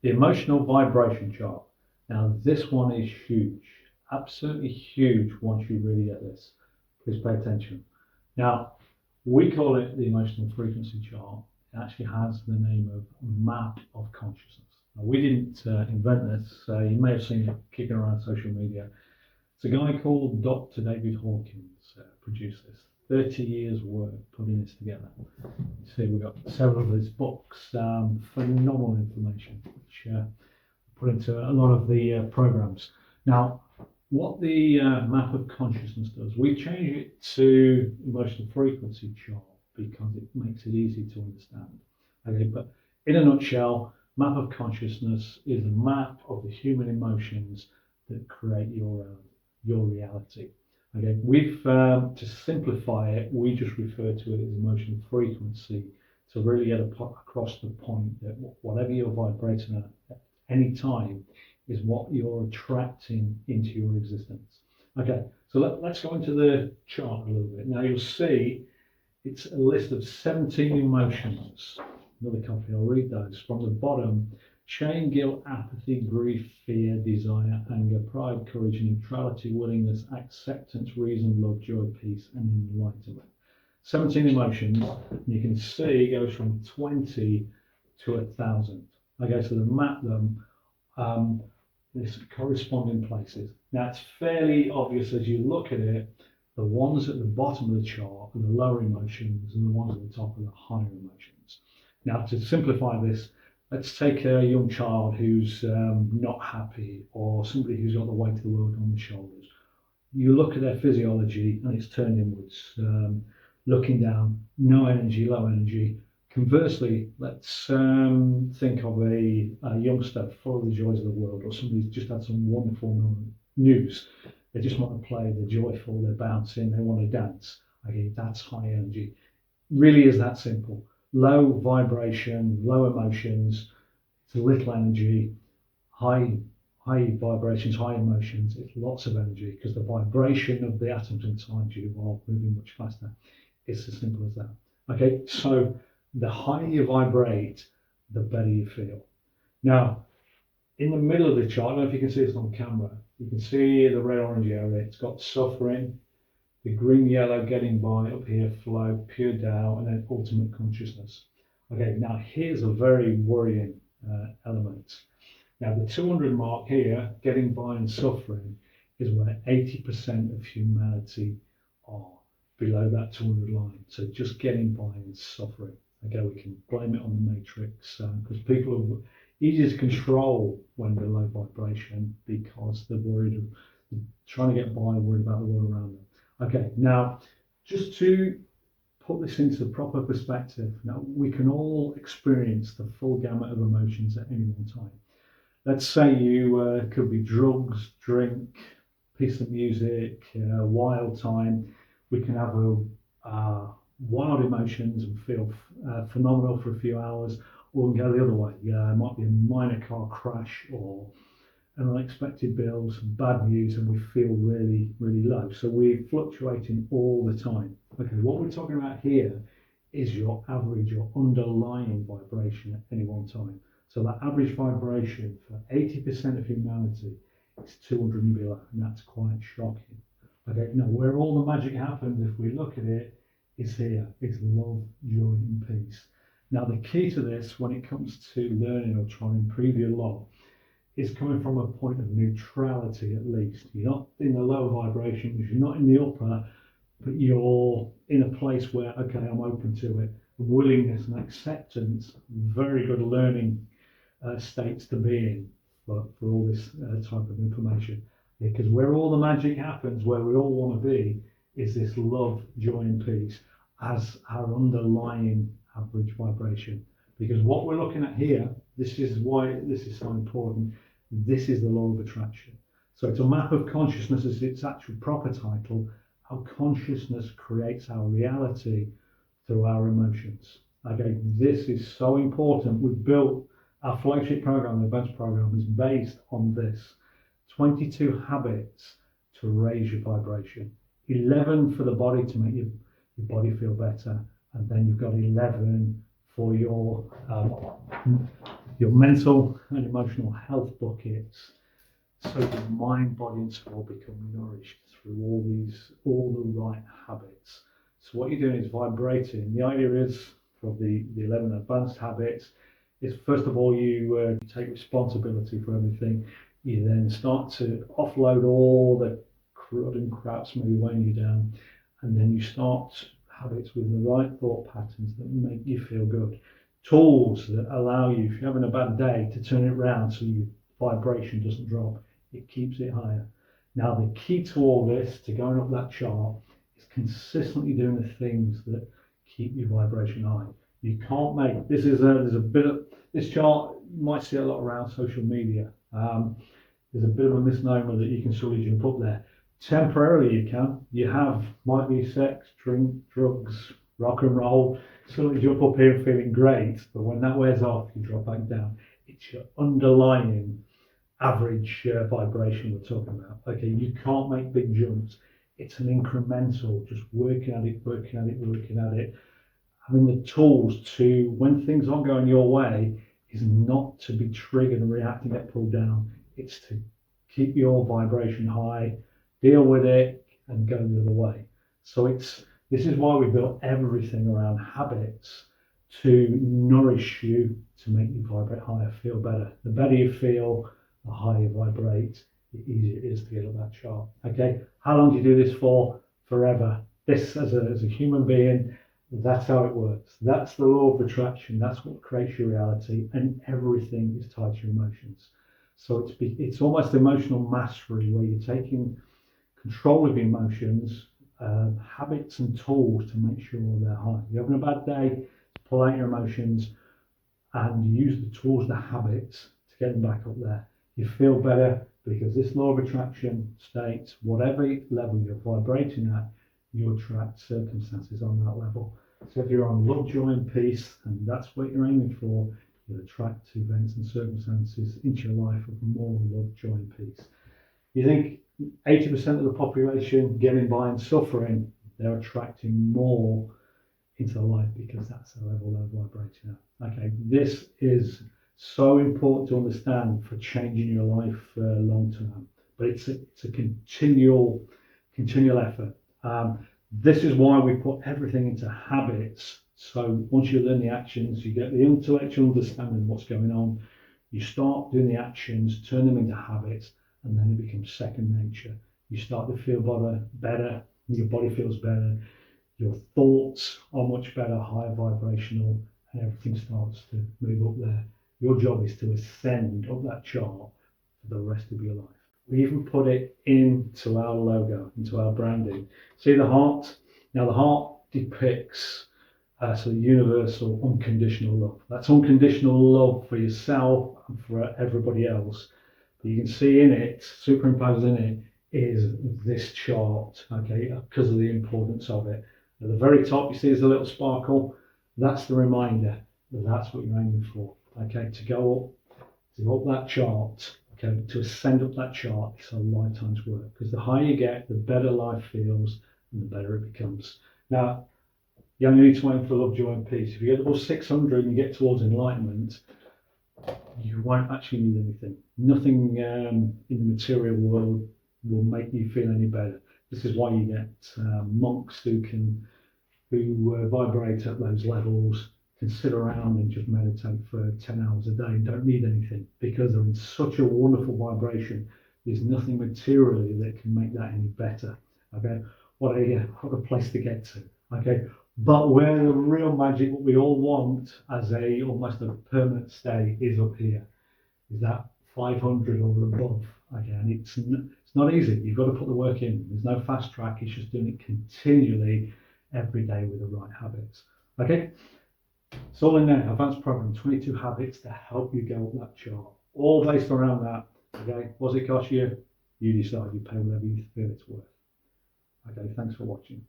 The emotional vibration chart. Now, this one is huge, absolutely huge once you really get this. Please pay attention. Now, we call it the emotional frequency chart. It actually has the name of map of consciousness. Now, we didn't invent this. You may have seen it kicking around social media. It's a guy called Dr. David Hawkins produced this. 30 years work putting this together. You see, we've got several of his books, phenomenal information, which put into a lot of the programs. Now, what the map of consciousness does, we change it to emotional frequency chart because it makes it easy to understand. Okay, but in a nutshell, map of consciousness is a map of the human emotions that create your reality. Okay, we've to simplify it, we just refer to it as emotional frequency to really get across the point that whatever you're vibrating at any time is what you're attracting into your existence. Okay, so let's go into the chart a little bit. Now you'll see it's a list of 17 emotions. Another copy, I'll read those. From the bottom, shame, guilt, apathy, grief, fear, desire, anger, pride, courage, neutrality, willingness, acceptance, reason, love, joy, peace, and enlightenment. 17 emotions, and you can see it goes from 20 to 1,000. Okay, so they map them this corresponding places. Now it's fairly obvious as you look at it, the ones at the bottom of the chart are the lower emotions and the ones at the top are the higher emotions. Now to simplify this, let's take a young child who's not happy or somebody who's got the weight of the world on their shoulders. You look at their physiology and it's turned inwards, looking down, no energy, low energy. Conversely, let's think of a youngster full of the joys of the world, or somebody who's just had some wonderful news. They just want to play, they're joyful, they're bouncing, they want to dance. Okay, that's high energy. Really is that simple. Low vibration, low emotions, it's little energy. High vibrations, high emotions, it's lots of energy because the vibration of the atoms inside you are moving much faster. It's as simple as that. Okay, so the higher you vibrate, the better you feel. Now, in the middle of the chart, I don't know if you can see this on camera, you can see the red orange area, it's got suffering, the green yellow getting by, up here flow, pure Tao, and then ultimate consciousness. Okay, now here's a very worrying element. Now the 200 mark here, getting by and suffering, is where 80% of humanity are below that 200 line. So just getting by and suffering. Okay, we can blame it on the matrix because people are easier to control when they're low vibration because they're worried, trying to get by, worried about the world around them. Okay, now just to put this into proper perspective, now we can all experience the full gamut of emotions at any one time. Let's say you could be drugs, drink, piece of music, wild time. We can have wild emotions and feel phenomenal for a few hours, or we can go the other way. It might be a minor car crash or an unexpected bill, some bad news, and we feel really, really low. So we're fluctuating all the time. Okay, what we're talking about here is your average, your underlying vibration at any one time. So that average vibration for 80% of humanity is 200 and below, and that's quite shocking. Okay, now where all the magic happens, if we look at it, is here. It's love, joy, and peace. Now the key to this, when it comes to learning or trying to improve your love, is coming from a point of neutrality at least. You're not in the lower vibrations, you're not in the upper, but you're in a place where, okay, I'm open to it. Willingness and acceptance, very good learning states to be in for all this type of information. Because where all the magic happens, where we all want to be, is this love, joy, and peace as our underlying average vibration. Because what we're looking at here, this is why this is so important. This is the law of attraction. So it's a map of consciousness as its actual proper title. How consciousness creates our reality through our emotions. Okay, this is so important. We've built our flagship program, the advanced program, is based on this. 22 habits to raise your vibration. 11 for the body to make your body feel better. And then you've got 11 for your your mental and emotional health buckets, so your mind, body, and soul become nourished through all the right habits. So what you're doing is vibrating. The idea is for the 11 advanced habits is, first of all, you take responsibility for everything. You then start to offload all the crud and crap's maybe weighing you down, and then you start habits with the right thought patterns that make you feel good. Tools that allow you, if you're having a bad day, to turn it around so your vibration doesn't drop. It keeps it higher. Now, the key to all this, to going up that chart, is consistently doing the things that keep your vibration high. You can't make this. There's a bit of this chart. You might see a lot around social media. There's a bit of a misnomer that you can suddenly jump up there. Temporarily, you can. Might be sex, drink, drugs, rock and roll. Suddenly jump up here feeling great, but when that wears off, you drop back down. It's your underlying average vibration we're talking about. Okay, you can't make big jumps. It's an incremental, just working at it. Having the tools to, when things aren't going your way, is not to be triggered and react and get pulled down. It's to keep your vibration high, deal with it, and go the other way. So this is why we built everything around habits, to nourish you, to make you vibrate higher, feel better. The better you feel, the higher you vibrate, the easier it is to get up that chart. Okay, how long do you do this for? Forever. This, as a human being, that's how it works. That's the law of attraction. That's what creates your reality, and everything is tied to your emotions. So it's almost emotional mastery, where you're taking control of your emotions, habits and tools to make sure they're high. You're having a bad day, pull out your emotions and use the tools, the habits, to get them back up there. You feel better because this law of attraction states whatever level you're vibrating at, you attract circumstances on that level. So if you're on love, joy, and peace, and that's what you're aiming for, you'll attract events and circumstances into your life of more love, joy, and peace. You think 80% of the population getting by and suffering, they're attracting more into their life because that's the level they're vibrating at. Okay, this is so important to understand for changing your life long term, but it's a continual effort. This is why we put everything into habits. So once you learn the actions, you get the intellectual understanding of what's going on. You start doing the actions, turn them into habits, and then it becomes second nature. You start to feel better, your body feels better, your thoughts are much better, higher vibrational, and everything starts to move up there. Your job is to ascend up that chart for the rest of your life. We even put it into our logo, into our branding. See the heart? Now the heart depicts so universal unconditional love. That's unconditional love for yourself and for everybody else. But you can see in it, superimposed in it, is this chart, okay, because of the importance of it. At the very top, you see there's a little sparkle. That's the reminder that that's what you're aiming for, okay, to go up that chart, okay, to ascend up that chart. It's a lifetime's work, because the higher you get, the better life feels and the better it becomes. Now, you only need to aim for love, joy, and peace. If you get above 600 and you get towards enlightenment, you won't actually need anything. Nothing in the material world will make you feel any better. This is why you get monks who vibrate at those levels, can sit around and just meditate for 10 hours a day and don't need anything, because they're in such a wonderful vibration. There's nothing materially that can make that any better. Okay, what a place to get to. Okay, but where the real magic, what we all want as almost a permanent stay, is up here. Is that 500 or above? Okay, and it's not easy. You've got to put the work in. There's no fast track. It's just doing it continually every day with the right habits. Okay, it's all in there. Advanced program, 22 habits to help you go up that chart. All based around that. Okay, what's it cost you? You decide. You pay whatever you feel it's worth. Okay, thanks for watching.